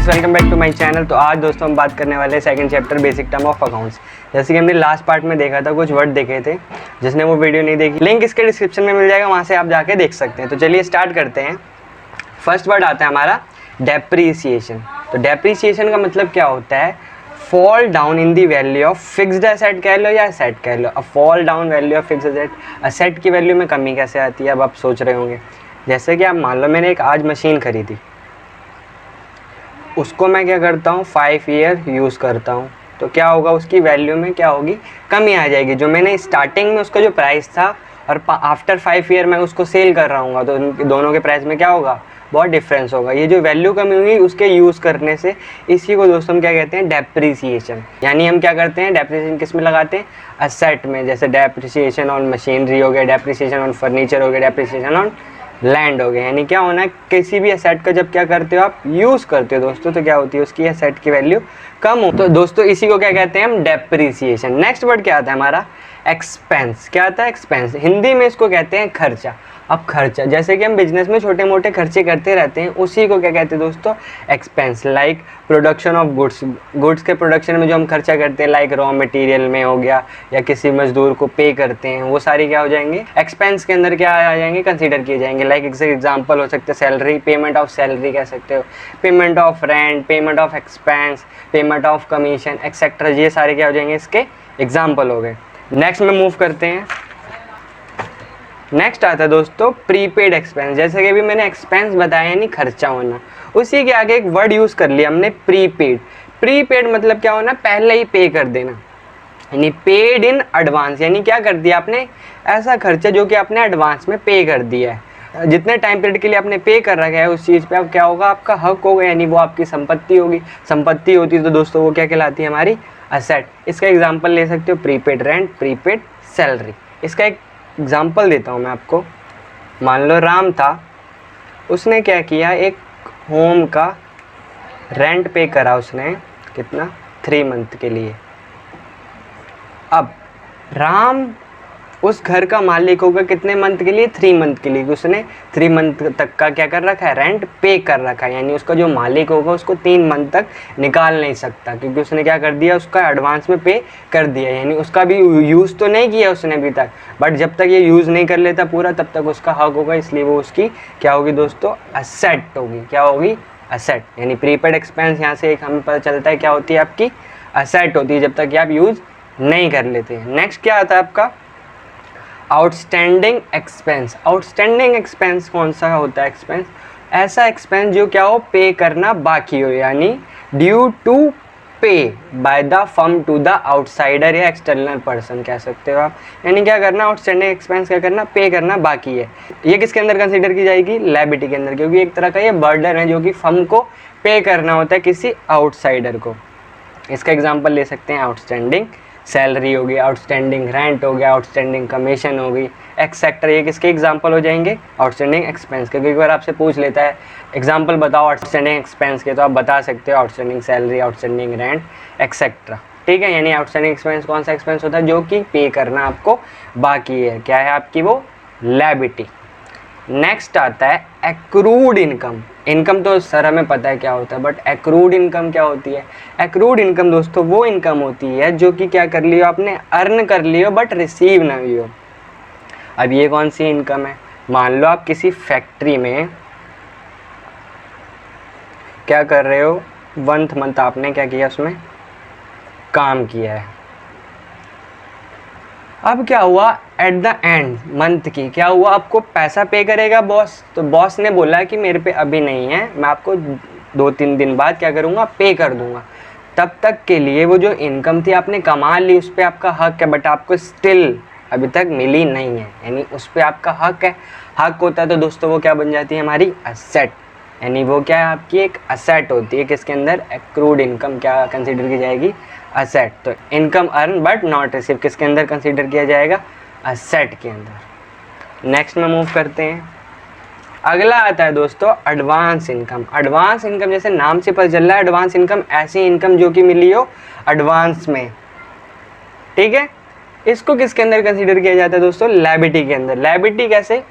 Guys, welcome back to my channel. तो आज दोस्तों हम बात करने वाले हैं second chapter basic term of accounts. जैसे कि हमने लास्ट पार्ट में देखा था, कुछ वर्ड देखे थे। जिसने वो वीडियो नहीं देखी, लिंक इसके डिस्क्रिप्शन में मिल जाएगा, वहाँ से आप जाके देख सकते हैं। तो चलिए स्टार्ट करते हैं। फर्स्ट वर्ड आता है हमारा डेप्रीसिएशन। तो डेप्रीसिएशन का मतलब क्या होता है? Fall down in the value of fixed asset कह लो या एसेट कह लो। अब fall down value of fixed asset, asset की वैल्यू में कमी कैसे आती है? अब आप सोच रहे होंगे, जैसे कि आप मान लो मैंने एक आज मशीन खरीदी, उसको मैं क्या करता हूँ 5 ईयर यूज़ करता हूँ, तो क्या होगा, उसकी वैल्यू में क्या होगी, कमी आ जाएगी। जो मैंने स्टार्टिंग में उसका जो प्राइस था और आफ्टर 5 ईयर मैं उसको सेल कर रहा हूँ, तो दोनों के प्राइस में क्या होगा, बहुत डिफरेंस होगा। ये जो वैल्यू कमी हुई उसके यूज़ करने से, इसी को दोस्तों हम क्या कहते हैं, डेप्रीसिएशन। यानी हम क्या करते हैं, डेप्रीसिएशन किस में लगाते हैं, एसेट में। जैसे डेप्रीसिएशन ऑन मशीनरी हो गया, डेप्रीसिएशन ऑन फर्नीचर हो गया, डेप्रीसिएशन ऑन लैंड हो गया। यानी क्या होना है, किसी भी एसेट का जब क्या करते हो आप, यूज़ करते हो दोस्तों, तो क्या होती है, उसकी एसेट की वैल्यू कम हो। तो दोस्तों इसी को क्या कहते हैं हम, डेप्रीसिएशन। नेक्स्ट वर्ड क्या आता है हमारा, एक्सपेंस। क्या आता है, एक्सपेंस। हिंदी में इसको कहते हैं खर्चा। अब खर्चा, जैसे कि हम बिजनेस में छोटे मोटे खर्चे करते रहते हैं, उसी को क्या कहते हैं दोस्तों, expense. Like production of goods, goods के प्रोडक्शन में जो हम खर्चा करते हैं, लाइक रॉ मटेरियल में हो गया, या किसी मजदूर को पे करते हैं, वो सारी क्या हो जाएंगे, एक्सपेंस के अंदर क्या आ जाएंगे, कंसीडर किए जाएंगे। लाइक एग्जाम्पल हो सकते हैं सैलरी, पेमेंट ऑफ सैलरी कह सकते हो, payment of rent, payment of expense, payment of commission etcetera. ये सारे क्या हो जाएंगे, इसके एग्जाम्पल हो गए। नेक्स्ट में मूव करते हैं। नेक्स्ट आता है दोस्तों प्रीपेड एक्सपेंस। जैसे कि अभी मैंने एक्सपेंस बताया यानी खर्चा होना, उसी के आगे एक वर्ड यूज़ कर लिया हमने, प्रीपेड। प्रीपेड मतलब क्या होना, पहले ही पे कर देना, यानी पेड इन एडवांस। यानी क्या कर दिया आपने, ऐसा खर्चा जो कि आपने एडवांस में पे कर दिया है, जितने टाइम पीरियड के लिए आपने पे कर रखा है उस चीज़ पे, अब क्या होगा, आपका हक होगा, यानी वो आपकी संपत्ति होगी। संपत्ति होती है तो दोस्तों वो क्या कहलाती है, हमारी एसेट। इसका एग्जांपल ले सकते हो, प्रीपेड रेंट, प्रीपेड सैलरी। इसका एक एग्जांपल देता हूँ मैं आपको। मान लो राम था, उसने क्या किया, एक होम का रेंट पे करा उसने, कितना, 3 मंथ के लिए। अब राम उस घर का मालिक होगा कितने मंथ के लिए, 3 मंथ के लिए। उसने 3 मंथ तक का क्या कर रखा है, रेंट पे कर रखा है। यानी उसका जो मालिक होगा उसको 3 मंथ तक निकाल नहीं सकता, क्योंकि उसने क्या कर दिया, उसका एडवांस में पे कर दिया। यानी उसका भी यूज़ तो नहीं किया उसने अभी तक, बट जब तक ये यूज़ नहीं कर लेता पूरा, तब तक उसका हक होगा। इसलिए वो उसकी क्या होगी दोस्तों, एसेट होगी। क्या होगी, एसेट। यानी प्रीपेड एक्सपेंस यहाँ से एक हमें पता चलता है क्या होती है, आपकी एसेट होती है, जब तक आप यूज़ नहीं कर लेते। नेक्स्ट क्या आता है आपका, आउटस्टैंडिंग एक्सपेंस। आउटस्टैंडिंग एक्सपेंस कौन सा होता है एक्सपेंस, ऐसा एक्सपेंस जो क्या हो, पे करना बाकी हो, यानी due to pay by the firm to the outsider या एक्सटर्नल पर्सन कह सकते हो आप। यानी क्या करना, आउटस्टैंडिंग एक्सपेंस क्या करना, पे करना बाकी है। ये किसके अंदर कंसीडर की जाएगी, लायबिलिटी के अंदर, क्योंकि एक तरह का ये बर्डन है जो कि फर्म को पे करना होता है किसी आउटसाइडर को। इसका एग्जाम्पल ले सकते हैं, आउटस्टैंडिंग सैलरी हो गई, आउटस्टैंडिंग रेंट हो गया, आउटस्टैंडिंग कमीशन हो गई, एक्सेट्रा। ये किसके एग्जांपल हो जाएंगे, आउटस्टैंडिंग एक्सपेंस के। क्योंकि अगर आपसे पूछ लेता है एग्जांपल बताओ आउटस्टैंडिंग एक्सपेंस के, तो आप बता सकते हो outstanding salary, outstanding rent etcetera. ठीक है, यानी आउटस्टैंडिंग एक्सपेंस कौन सा एक्सपेंस होता है, जो कि पे करना आपको बाकी है। क्या है आपकी वो, लायबिलिटी। नेक्स्ट आता है एक्रूड इनकम। इनकम तो सर हमें पता है क्या होता है, बट एक्रूड इनकम क्या होती है। एक्रूड इनकम दोस्तों वो इनकम होती है जो कि क्या कर लियो आपने, अर्न कर लियो बट रिसीव ना हुई हो। अब ये कौन सी इनकम है, मान लो आप किसी फैक्ट्री में क्या कर रहे हो, 1 मंथ आपने क्या किया, उसमें काम किया है। अब क्या हुआ, एट द एंड मंथ की क्या हुआ, आपको पैसा पे करेगा बॉस। तो बॉस ने बोला कि मेरे पे अभी नहीं है, मैं आपको 2-3 दिन बाद क्या करूँगा, पे कर दूँगा। तब तक के लिए वो जो इनकम थी आपने कमा ली, उस पर आपका हक है, बट आपको स्टिल अभी तक मिली नहीं है। यानी उस पर आपका हक है। हक होता है तो दोस्तों वो क्या बन जाती है, हमारी एसेट। यानी वो क्या है, आपकी एक एसेट होती है। किसके अंदर, एक्रूड इनकम क्या कंसीडर की जाएगी, एसेट। तो income earn but not receive किसके अंदर कंसीडर किया जाएगा, एसेट के अंदर। नेक्स्ट में मूव करते हैं। अगला आता है दोस्तों एडवांस इनकम। एडवांस इनकम जैसे नाम से पता चल रहा है, एडवांस इनकम ऐसी इनकम जो कि मिली हो एडवांस में। ठीक है, इसको किसके अंदर कंसीडर किया जाता है दोस्तों, लायबिलिटी के अंदर। लायबिलिटी कैसे,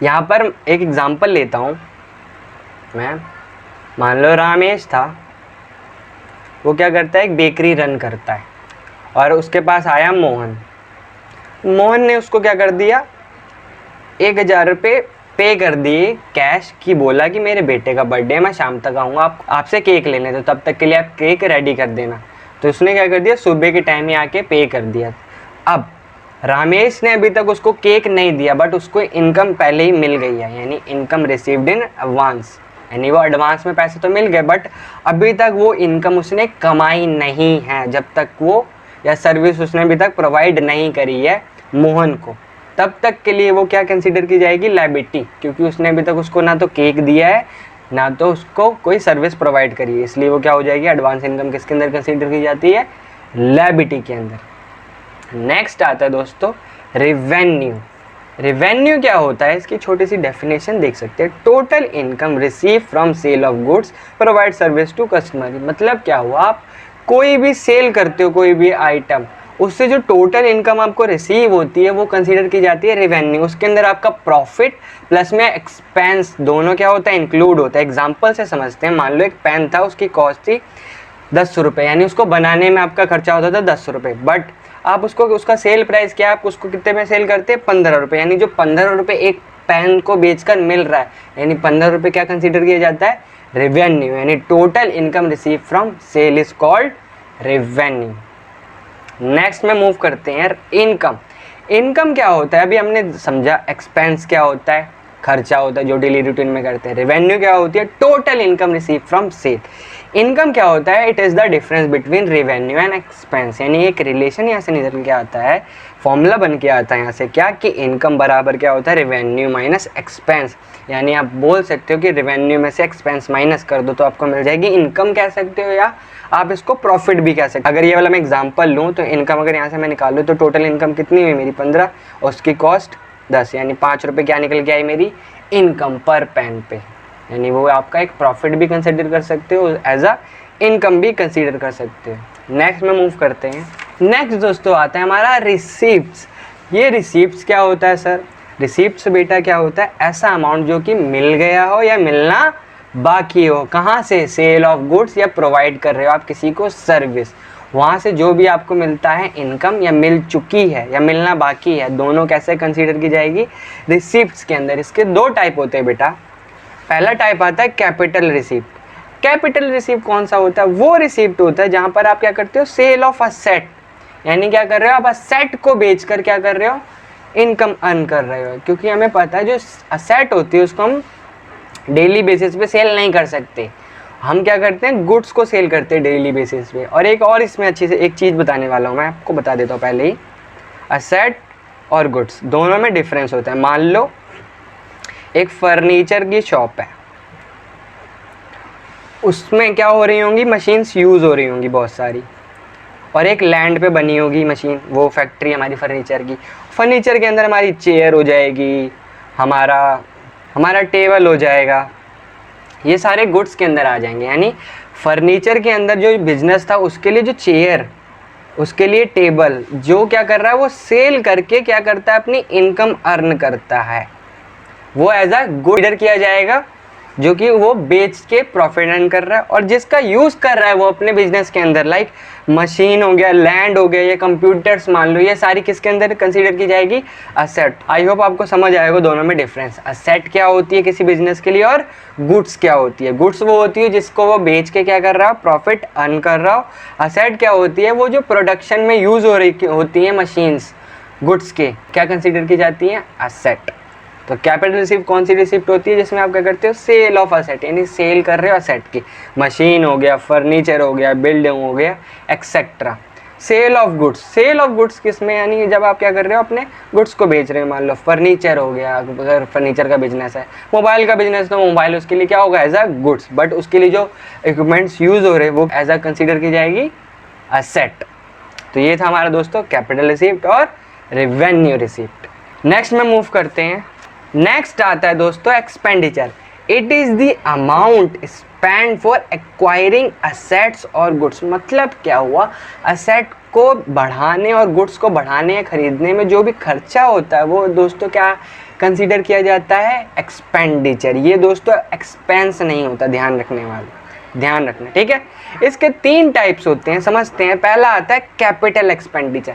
यहाँ पर एक एग्जांपल लेता हूँ मैं। मान लो रामेश था, वो क्या करता है, एक बेकरी रन करता है, और उसके पास आया मोहन। मोहन ने उसको क्या कर दिया, 1000 रुपये पे कर दिए कैश, की बोला कि मेरे बेटे का बर्थडे है, मैं शाम तक आऊँगा, आप आपसे केक लेने, तो तब तक के लिए आप केक रेडी कर देना। तो उसने क्या कर दिया, सुबह के टाइम ही आके पे कर दिया। अब रामेश ने अभी तक उसको केक नहीं दिया, बट उसको इनकम पहले ही मिल गई है, यानी इनकम रिसीव्ड इन एडवांस, यानी वो एडवांस में पैसे तो मिल गए, बट अभी तक वो इनकम उसने कमाई नहीं है, जब तक वो, या सर्विस उसने अभी तक प्रोवाइड नहीं करी है मोहन को, तब तक के लिए वो क्या कंसीडर की जाएगी, लायबिलिटी, क्योंकि उसने अभी तक उसको ना तो केक दिया है ना तो उसको कोई सर्विस प्रोवाइड करी है, इसलिए वो क्या हो जाएगी, एडवांस इनकम किसके अंदर कंसीडर की जाती है, लायबिलिटी के अंदर। नेक्स्ट आता है दोस्तों रेवेन्यू। रेवेन्यू क्या होता है, इसकी छोटी सी डेफिनेशन देख सकते हैं, total income receive from sale of goods provide service to customer. मतलब क्या हुआ, आप कोई भी सेल करते हो कोई भी आइटम, उससे जो टोटल इनकम आपको रिसीव होती है वो कंसीडर की जाती है रेवेन्यू। उसके अंदर आपका प्रॉफिट प्लस में एक्सपेंस दोनों क्या होता है, इंक्लूड होता है। एग्जांपल से समझते हैं, मान लो एक पेन था, उसकी कॉस्ट थी 10 रुपये, यानी उसको बनाने में आपका खर्चा होता था 10 रुपये, बट आप उसको, उसका सेल प्राइस क्या है, आप उसको कितने में सेल करते हैं, 15 रुपये, यानी जो 15 रुपये एक पेन को बेचकर मिल रहा है, यानी 15 रुपये क्या कंसीडर किया जाता है, रेवेन्यू, यानी total income receive from sale is called revenue. Next में मूव करते हैं इनकम। इनकम क्या होता है, अभी हमने समझा, एक्सपेंस क्या होता है, खर्चा होता है जो डेली रूटीन में करते हैं। रेवेन्यू क्या होती है, total income receive from sale. Income क्या होता है, it is the difference between revenue and expense, यानी एक रिलेशन यहाँ से निकल के आता है, फॉर्मूला बन के आता है यहाँ से क्या, कि इनकम बराबर क्या होता है, रेवेन्यू माइनस एक्सपेंस। यानी आप बोल सकते हो कि रेवेन्यू में से एक्सपेंस माइनस कर दो तो आपको मिल जाएगी इनकम कह सकते हो, या आप इसको प्रॉफिट भी कह सकते हो। अगर ये वाला मैं एग्जांपल लूँ तो इनकम अगर यहाँ से मैं निकालूँ तो टोटल इनकम कितनी हुई मेरी 15, और उसकी कॉस्ट 10, यानी 5 रुपये क्या निकल के आई मेरी इनकम पर पेन पे, यानी वो आपका एक प्रॉफिट भी कंसिडर कर सकते हो, एज अ इनकम भी कंसीडर कर सकते हो। नेक्स्ट में मूव करते हैं। नेक्स्ट दोस्तों आता है हमारा रिसीप्ट्स। ये रिसीप्ट्स क्या होता है सर, रिसीप्ट्स बेटा क्या होता है, ऐसा अमाउंट जो कि मिल गया हो या मिलना बाकी हो, कहाँ से, सेल ऑफ गुड्स, या प्रोवाइड कर रहे हो आप किसी को सर्विस, वहाँ से जो भी आपको मिलता है इनकम, या मिल चुकी है या मिलना बाकी है, दोनों कैसे कंसीडर की जाएगी, रिसीप्ट्स के अंदर। इसके 2 टाइप होते हैं बेटा। पहला टाइप आता है कैपिटल रिसिप्ट। कैपिटल रिसिप्ट कौन सा होता है, वो रिसिप्ट होता है जहाँ पर आप क्या करते हो, सेल ऑफ असेट, यानी क्या कर रहे हो आप, असेट को बेचकर क्या कर रहे हो, इनकम अर्न कर रहे हो। क्योंकि हमें पता है जो असेट होती है उसको हम डेली बेसिस पे सेल नहीं कर सकते, हम क्या करते हैं, गुड्स को सेल करते हैं डेली बेसिस पे। और एक और इसमें अच्छी से एक चीज़ बताने वाला हूँ, मैं आपको बता देता हूँ पहले ही, असेट और गुड्स दोनों में डिफरेंस होता है। मान लो एक फर्नीचर की शॉप है, उसमें क्या हो रही होंगी, मशीन्स यूज़ हो रही होंगी बहुत सारी, और एक लैंड पे बनी होगी मशीन, वो फैक्ट्री हमारी फर्नीचर की। फर्नीचर के अंदर हमारी चेयर हो जाएगी, हमारा टेबल हो जाएगा, ये सारे गुड्स के अंदर आ जाएंगे। यानी फर्नीचर के अंदर जो बिजनेस था उसके लिए जो चेयर, उसके लिए टेबल, जो क्या कर रहा है वो सेल करके क्या करता है, अपनी इनकम अर्न करता है, वो एज अ गुड किया जाएगा, जो कि वो बेच के प्रॉफिट अर्न कर रहा है। और जिसका यूज़ कर रहा है वो अपने बिजनेस के अंदर, लाइक मशीन हो गया, लैंड हो गया, या कंप्यूटर्स मान लो, ये सारी किसके अंदर कंसीडर की जाएगी, असेट। आई होप आपको समझ आएगा दोनों में डिफरेंस। असेट क्या होती है किसी बिजनेस के लिए, और गुड्स क्या होती है। गुड्स वो होती है जिसको वो बेच के क्या कर रहा हो, प्रॉफिट अर्न कर रहा हो। असेट क्या होती है, वो जो प्रोडक्शन में यूज़ हो रही होती है मशीन्स, गुड्स के, क्या कंसीडर की जाती हैं, असेट। तो कैपिटल रिसिप्ट कौन सी रिसिप्ट होती है, जिसमें आप क्या करते हो, सेल ऑफ असेट, यानी सेल कर रहे हो असेट की, मशीन हो गया, फर्नीचर हो गया, बिल्डिंग हो गया, etcetera. Sale of goods, sale of goods किसमें, यानी जब आप क्या कर रहे हो, अपने गुड्स को बेच रहे हो। मान लो फर्नीचर हो गया, अगर फर्नीचर का बिजनेस है, मोबाइल का बिजनेस, तो मोबाइल उसके लिए क्या होगा, एज अ गुड्स, बट उसके लिए जो इक्विपमेंट्स यूज़ हो रहे हैं वो एज अ कंसिडर की जाएगी असेट। तो ये था हमारा दोस्तों कैपिटल रिसिप्ट और रेवेन्यू रिसिप्ट। नेक्स्ट में मूव करते हैं। नेक्स्ट आता है दोस्तों expenditure. It is the amount spend for acquiring assets और गुड्स। मतलब क्या हुआ, असेट को बढ़ाने और गुड्स को बढ़ाने या खरीदने में जो भी खर्चा होता है वो दोस्तों क्या कंसीडर किया जाता है एक्सपेंडिचर। ये दोस्तों एक्सपेंस नहीं होता, ध्यान रखने वाले, ध्यान रखना, ठीक है। इसके 3 टाइप्स होते हैं, समझते हैं। पहला आता है कैपिटल एक्सपेंडिचर।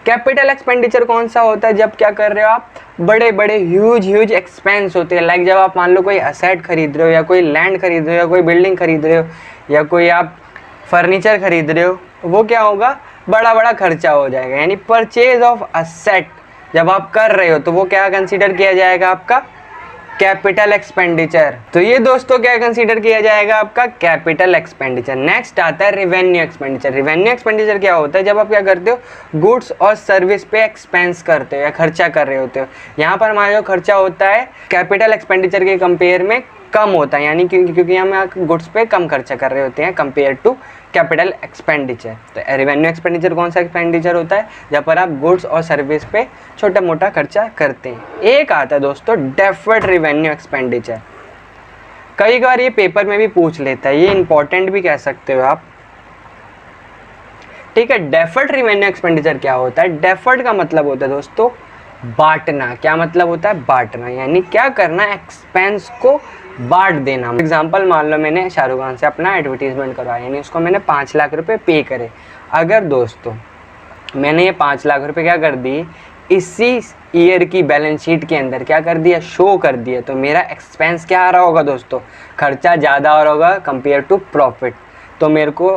कैपिटल एक्सपेंडिचर कौन सा होता है? जब क्या कर रहे हो आप, बड़े बड़े ह्यूज एक्सपेंस होते हैं। लाइक जब आप मान लो कोई असेट खरीद रहे हो, या कोई लैंड खरीद रहे हो, या कोई बिल्डिंग खरीद रहे हो, या कोई आप फर्नीचर खरीद रहे हो, वो क्या होगा, बड़ा बड़ा खर्चा हो जाएगा। यानी परचेज ऑफ असेट जब आप कर रहे हो तो वो क्या कंसीडर किया जाएगा, आपका कैपिटल एक्सपेंडिचर। तो ये दोस्तों क्या कंसीडर किया जाएगा, आपका कैपिटल एक्सपेंडिचर। नेक्स्ट आता है रेवेन्यू एक्सपेंडिचर। रेवेन्यू एक्सपेंडिचर क्या होता है? जब आप क्या करते हो, गुड्स और सर्विस पे एक्सपेंस करते हो या खर्चा कर रहे होते हो। यहाँ पर हमारा जो खर्चा होता है कैपिटल एक्सपेंडिचर के कंपेयर में कम होता है, यानी क्योंकि हम गुड्स पे कम खर्चा कर रहे होते हैं कंपेयर टू कैपिटल एक्सपेंडिचर। तो रेवेन्यू एक्सपेंडिचर कौन सा एक्सपेंडिचर होता है? जब पर आप गुड्स और सर्विस पे छोटा मोटा खर्चा करते हैं। एक आता है दोस्तों डेफर्ड रेवेन्यू एक्सपेंडिचर। कई बार ये पेपर में भी पूछ लेता है, ये इंपॉर्टेंट भी कह सकते हो आप, ठीक है। डेफर्ड रेवेन्यू एक्सपेंडिचर क्या होता है? डेफर्ड का मतलब होता है दोस्तों बांटना। क्या मतलब होता है? बांटना, यानी क्या करना, एक्सपेंस को बांट देना। एग्जाम्पल मान लो मैंने शाहरुख खान से अपना एडवर्टीजमेंट करवाया, यानी उसको मैंने 5 लाख रुपए पे करे। अगर दोस्तों मैंने ये 5 लाख रुपए क्या कर दिए, इसी ईयर की बैलेंस शीट के अंदर क्या कर दिया, शो कर दिया, तो मेरा एक्सपेंस क्या आ रहा होगा दोस्तों, खर्चा ज़्यादा आ रहा होगा कंपेयर टू प्रॉफिट। तो मेरे को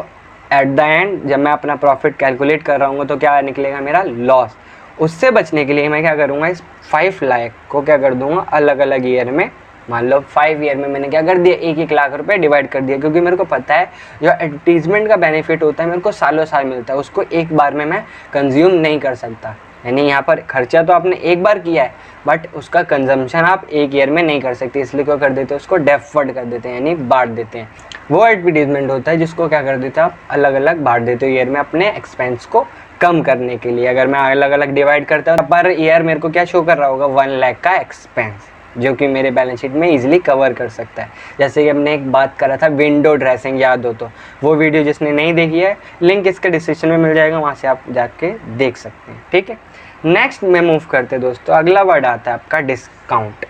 एट द एंड जब मैं अपना प्रॉफिट कैलकुलेट कर रहा हूँ तो क्या निकलेगा, मेरा लॉस। उससे बचने के लिए मैं क्या करूँगा, इस 5 लाख को क्या कर दूँगा, अलग अलग ईयर में, मान लो 5 ईयर में मैंने क्या कर दिया, 1-1 लाख रुपए डिवाइड कर दिया। क्योंकि मेरे को पता है जो एडवर्टीजमेंट का बेनिफिट होता है मेरे को सालों साल मिलता है, उसको एक बार में मैं कंज्यूम नहीं कर सकता। यानी यहाँ पर खर्चा तो आपने एक बार किया है, बट उसका कंजम्पशन आप 1 ईयर में नहीं कर सकते, इसलिए क्या कर देते हैं, उसको डेफर्ड कर देते हैं, यानी बांट देते हैं। वो एडवर्टीजमेंट होता है जिसको क्या कर देते हैं, आप अलग अलग बांट देते हो ईयर में अपने एक्सपेंस को कम करने के लिए। अगर मैं अलग अलग डिवाइड करता हूँ पर ईयर मेरे को क्या शो कर रहा होगा, 1 लाख का एक्सपेंस, जो कि मेरे बैलेंस शीट में इजीली कवर कर सकता है। जैसे कि हमने एक बात करा था विंडो ड्रेसिंग, याद हो तो वो वीडियो जिसने नहीं देखी है, लिंक इसके डिस्क्रिप्शन में मिल जाएगा, वहाँ से आप जाके देख सकते हैं, ठीक है। नेक्स्ट में मूव करते दोस्तों, अगला वर्ड आता है आपका डिस्काउंट।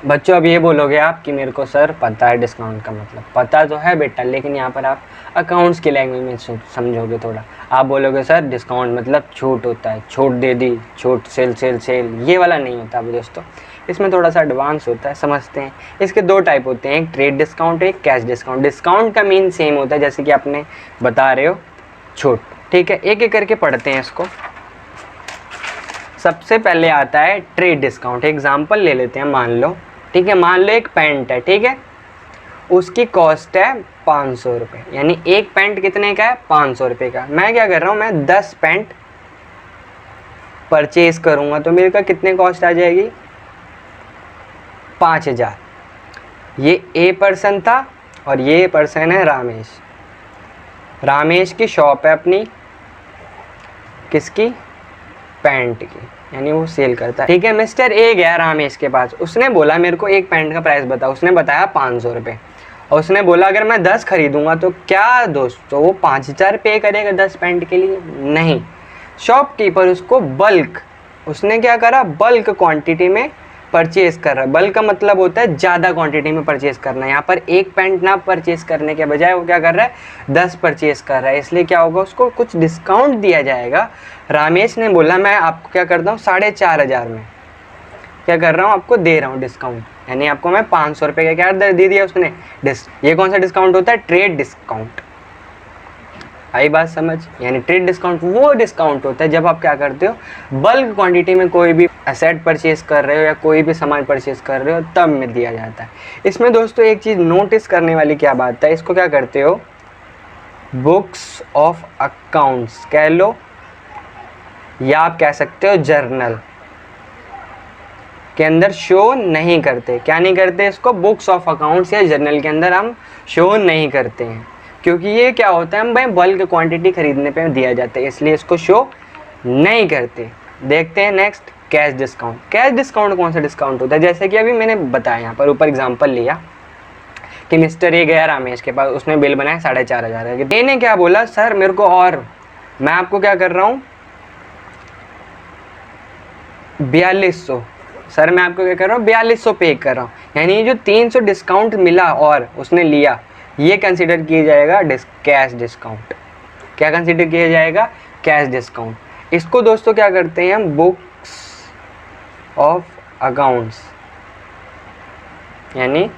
बच्चों अब ये बोलोगे आप कि मेरे को सर पता है डिस्काउंट का मतलब, पता तो है बेटा, लेकिन यहाँ पर आप अकाउंट्स की लैंग्वेज में समझोगे थोड़ा। आप बोलोगे सर डिस्काउंट मतलब छूट होता है, छूट दे दी, छूट, सेल सेल सेल, ये वाला नहीं होता अब दोस्तों, इसमें थोड़ा सा एडवांस होता है, समझते हैं। इसके 2 टाइप होते हैं, एक ट्रेड डिस्काउंट, एक कैश डिस्काउंट। डिस्काउंट का मीन सेम होता है जैसे कि आपने बता रहे हो छूट, ठीक है। एक एक करके पढ़ते हैं इसको। सबसे पहले आता है ट्रेड डिस्काउंट। एग्जाम्पल ले लेते हैं, मान लो, ठीक है, मान लो एक पैंट है, ठीक है, उसकी कॉस्ट है 500 रुपये, यानी एक पैंट कितने का है, 500 रुपये का। मैं क्या कर रहा हूँ, मैं 10 पैंट परचेज करूँगा तो मेरे का कितने कॉस्ट आ जाएगी, 5000। ये ए पर्सन था और ये पर्सन है रामेश। रामेश की शॉप है अपनी, किसकी, पैंट की, यानी वो सेल करता है, ठीक है। मिस्टर ए गया रामेश के पास, उसने बोला मेरे को एक पैंट का प्राइस बताओ, उसने बताया 500 रुपये, और उसने बोला अगर मैं 10 खरीदूंगा तो क्या दोस्तों वो 5000 पे करेगा 10 पैंट के लिए? नहीं, शॉपकीपर उसको बल्क, उसने क्या करा, बल्क क्वांटिटी में परचेज कर रहा है। बल्क का मतलब होता है ज़्यादा क्वांटिटी में परचेज करना। यहाँ पर एक पैंट ना परचेज करने के बजाय वो क्या कर रहा है, 10 परचेज कर रहा है, इसलिए क्या होगा, उसको कुछ डिस्काउंट दिया जाएगा। रामेश ने बोला मैं आपको क्या करता हूँ, 4500 में क्या कर रहा हूँ, आपको दे रहा हूँ डिस्काउंट, यानी आपको मैं 500 रुपये का क्या दे दिया उसने, ये कौन सा डिस्काउंट होता है, ट्रेड डिस्काउंट। आई बात समझ? यानी ट्रेड डिस्काउंट वो डिस्काउंट होता है जब आप क्या करते हो, बल्क क्वांटिटी में कोई भी एसेट परचेज कर रहे हो या कोई भी सामान परचेज कर रहे हो तब में दिया जाता है। इसमें दोस्तों एक चीज़ नोटिस करने वाली क्या बात है, इसको क्या करते हो, बुक्स ऑफ अकाउंट्स कह लो, या आप कह सकते हो जर्नल के अंदर शो नहीं करते। क्या नहीं करते, इसको बुक्स ऑफ अकाउंट्स या जर्नल के अंदर हम शो नहीं करते हैं, क्योंकि ये क्या होता है, हम भाई बल्क क्वांटिटी खरीदने पे दिया जाता है, इसलिए इसको शो नहीं करते। देखते हैं next, cash discount. Cash discount कौन सा डिस्काउंट होता है, जैसे कि अभी मैंने बताया, यहाँ पर ऊपर एग्जांपल लिया कि मिस्टर ए गया रामेश के पास, उसने बिल बनाया 4500 का। ए ने क्या बोला, सर मेरे को, और मैं आपको क्या कर रहा हूँ 4200 सर मैं आपको क्या कर रहा हूँ 4200 पे कर रहा हूँ, यानी जो 300 डिस्काउंट मिला और उसने लिया, ये कंसिडर किया जाएगा कैश डिस्काउंट। क्या कंसिडर किया जाएगा? Cash discount. इसको दोस्तों क्या करते हैं हम, बुक्स ऑफ अकाउंट्स यानी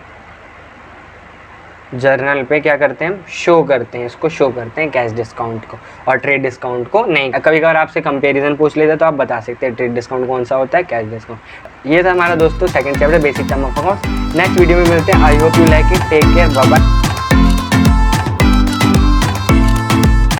जर्नल पे क्या करते हैं हम, शो करते हैं, इसको शो करते हैं कैश डिस्काउंट को, और ट्रेड डिस्काउंट को नहीं। कभी कभार आपसे कंपैरिजन पूछ लेते तो आप बता सकते हैं ट्रेड डिस्काउंट कौन सा होता है, कैश डिस्काउंट। ये था हमारा दोस्तों second chapter basic term of accounts. Next video में मिलते हैं। I hope you like it. Take care, bye bye.